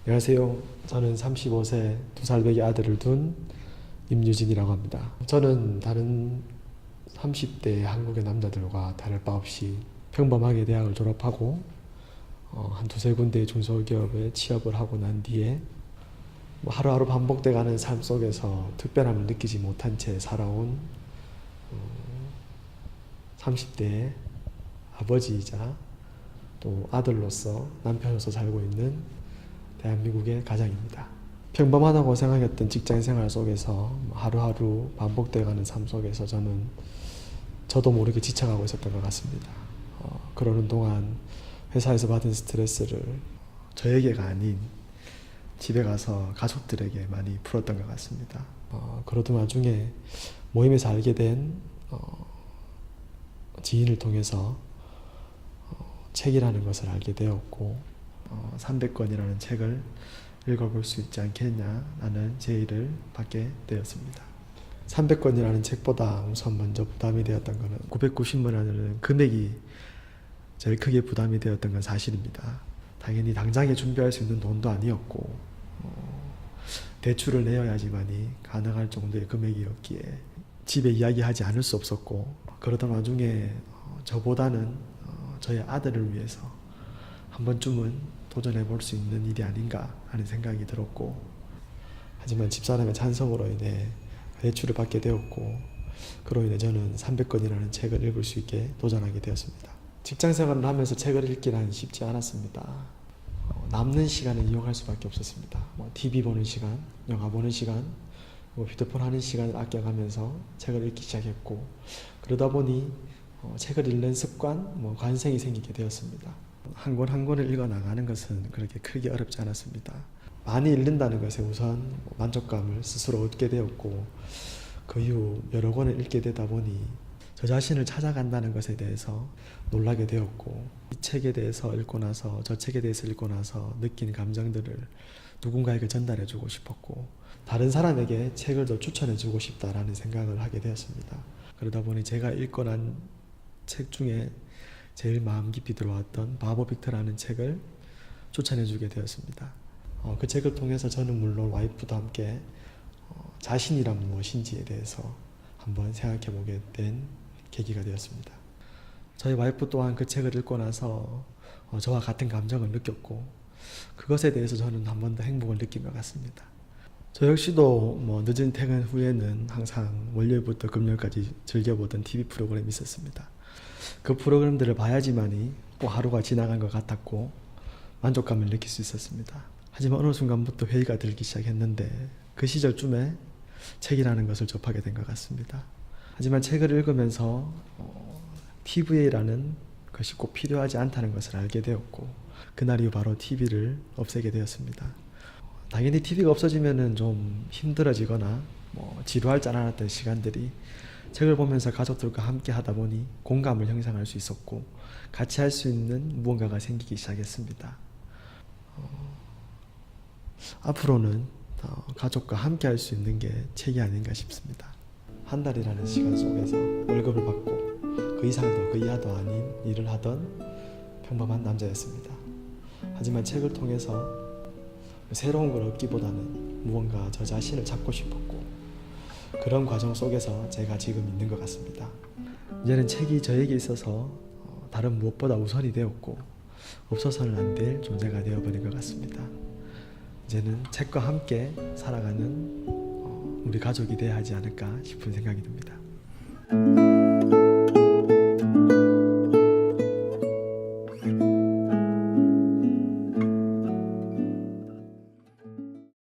안녕하세요. 저는 35세 2살배기 아들을 둔 임유진이라고 합니다. 저는 다른 30대 한국의 남자들과 다를 바 없이 평범하게 대학을 졸업하고 한 두세 군데의 중소기업에 취업을 하고 난 뒤에 하루하루 반복돼가는 삶 속에서 특별함을 느끼지 못한 채 살아온 30대의 아버지이자 또 아들로서 남편으로서 살고 있는 대한민국의 가장입니다. 평범하다고 생각했던 직장생활 속에서 하루하루 반복돼가는 삶 속에서 저도 모르게 지쳐가고 있었던 것 같습니다. 그러는 동안 회사에서 받은 스트레스를 저에게가 아닌 집에 가서 가족들에게 많이 풀었던 것 같습니다. 그러던 와중에 모임에서 알게 된 지인을 통해서 책이라는 것을 알게 되었고 300권이라는 책을 읽어볼 수 있지 않겠냐라는 제의를 받게 되었습니다. 300권이라는 책보다 우선 먼저 부담이 되었던 것은 990만 원이라는 금액이 제일 크게 부담이 되었던 건 사실입니다. 당연히 당장에 준비할 수 있는 돈도 아니었고 대출을 내어야지만이 가능할 정도의 금액이었기에 집에 이야기하지 않을 수 없었고, 그러던 와중에 저보다는 저희 아들을 위해서 한 번쯤은 도전해 볼 수 있는 일이 아닌가 하는 생각이 들었고, 하지만 집사람의 찬성으로 인해 대출을 받게 되었고, 그로 인해 저는 300권이라는 책을 읽을 수 있게 도전하게 되었습니다. 직장생활을 하면서 책을 읽기란 쉽지 않았습니다. 남는 시간을 이용할 수밖에 없었습니다. TV 보는 시간, 영화 보는 시간, 휴대폰 하는 시간을 아껴가면서 책을 읽기 시작했고, 그러다 보니 책을 읽는 습관, 관성이 생기게 되었습니다. 한 권 한 권을 읽어 나가는 것은 그렇게 크게 어렵지 않았습니다. 많이 읽는다는 것에 우선 만족감을 스스로 얻게 되었고, 그 이후 여러 권을 읽게 되다 보니 저 자신을 찾아간다는 것에 대해서 놀라게 되었고, 이 책에 대해서 읽고 나서 저 책에 대해서 읽고 나서 느낀 감정들을 누군가에게 전달해 주고 싶었고, 다른 사람에게 책을 더 추천해 주고 싶다라는 생각을 하게 되었습니다. 그러다 보니 제가 읽고 난 책 중에 제일 마음 깊이 들어왔던 바보 빅터라는 책을 추천해 주게 되었습니다. 그 책을 통해서 저는 물론 와이프도 함께 자신이란 무엇인지에 대해서 한번 생각해 보게 된 계기가 되었습니다. 저희 와이프 또한 그 책을 읽고 나서 저와 같은 감정을 느꼈고, 그것에 대해서 저는 한 번 더 행복을 느낀 것 같습니다. 저 역시도 늦은 퇴근 후에는 항상 월요일부터 금요일까지 즐겨보던 TV 프로그램이 있었습니다. 그 프로그램들을 봐야지만이 또 하루가 지나간 것 같았고 만족감을 느낄 수 있었습니다. 하지만 어느 순간부터 회의가 들기 시작했는데 그 시절쯤에 책이라는 것을 접하게 된 것 같습니다. 하지만 책을 읽으면서 TV라는 것이 꼭 필요하지 않다는 것을 알게 되었고, 그날 이후 바로 TV를 없애게 되었습니다. 당연히 TV가 없어지면 좀 힘들어지거나 지루할 줄 알았던 시간들이 책을 보면서 가족들과 함께 하다 보니 공감을 형성할 수 있었고, 같이 할 수 있는 무언가가 생기기 시작했습니다. 앞으로는 가족과 함께 할 수 있는 게 책이 아닌가 싶습니다. 한 달이라는 시간 속에서 월급을 받고 그 이상도 그 이하도 아닌 일을 하던 평범한 남자였습니다. 하지만 책을 통해서 새로운 걸 얻기보다는 무언가 저 자신을 찾고 싶었고, 그런 과정 속에서 제가 지금 있는 것 같습니다. 이제는 책이 저에게 있어서 다른 무엇보다 우선이 되었고 없어서는 안 될 존재가 되어버린 것 같습니다. 이제는 책과 함께 살아가는 우리 가족이 돼야 하지 않을까 싶은 생각이 듭니다.